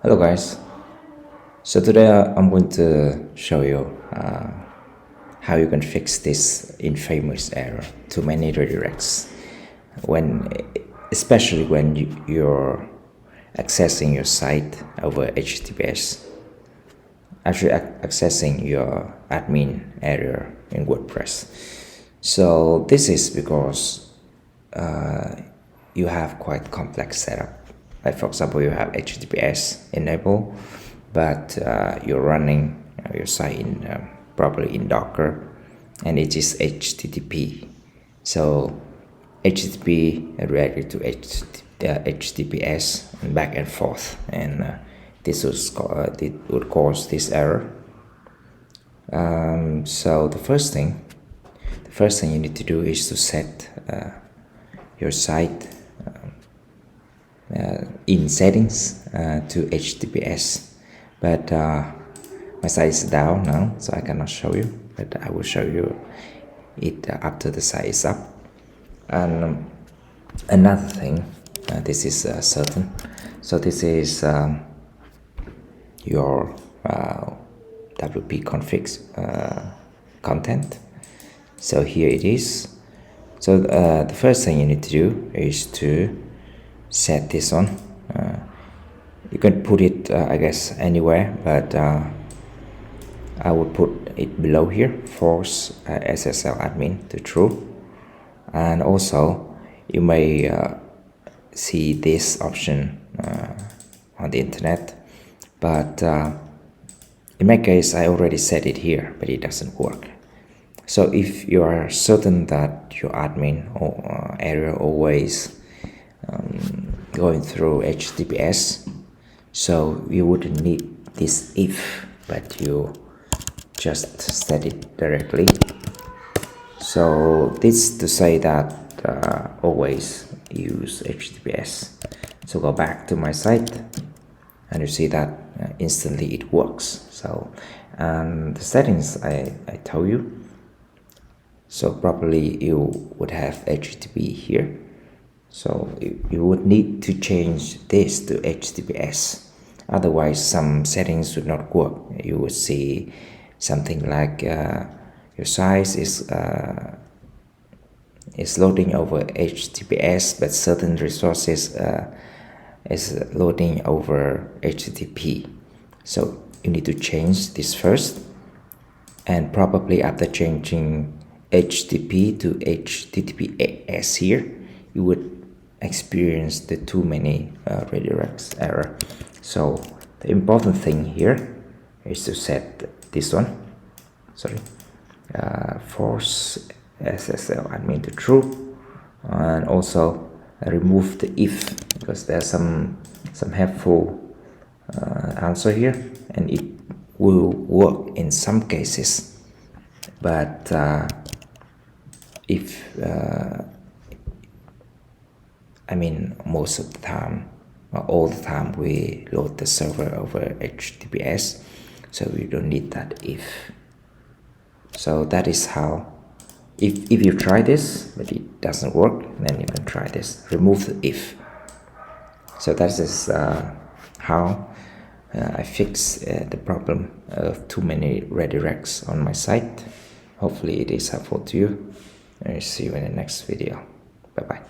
Hello guys, so today I'm going to show you how you can fix this infamous error, too many redirects, especially when you're accessing your site over HTTPS, actually accessing your admin area in WordPress. So this is because you have quite complex setup. Like for example, you have HTTPS enabled, but you're running your site probably in Docker, and it is HTTP. So HTTP related to HTTPS and back and forth, and this would cause this error. So the first thing you need to do is to set your site in settings to HTTPS, but my site is down now, so I cannot show you, but I will show you it after the site is up. And another thing, this is certain, so this is your WP config content. So here it is. So the first thing you need to do is to set this on. You can put it I guess anywhere, but I would put it below here, force SSL admin to true. And also you may see this option on the internet, but in my case I already set it here, but it doesn't work. So if you are certain that your admin or area always going through HTTPS, so you wouldn't need this if, but you just set it directly. So this to say that always use HTTPS. So go back to my site and you see that instantly it works. So and the settings I told you, so probably you would have HTTP here, so you would need to change this to HTTPS, otherwise some settings would not work. You would see something like your size is loading over HTTPS, but certain resources is loading over HTTP. So you need to change this first, and probably after changing HTTP to HTTPS here, you would experience the too many redirects error. So the important thing here is to set this one, force SSL admin to true, and also remove the if, because there's some helpful answer here, and it will work in some cases, but if I mean most of the time, all the time, we load the server over HTTPS, so we don't need that if. So that is how, if you try this but it doesn't work, then you can try this, remove the if. So that is how I fix the problem of too many redirects on my site. Hopefully it is helpful to you. I'll see you in the next video. Bye bye.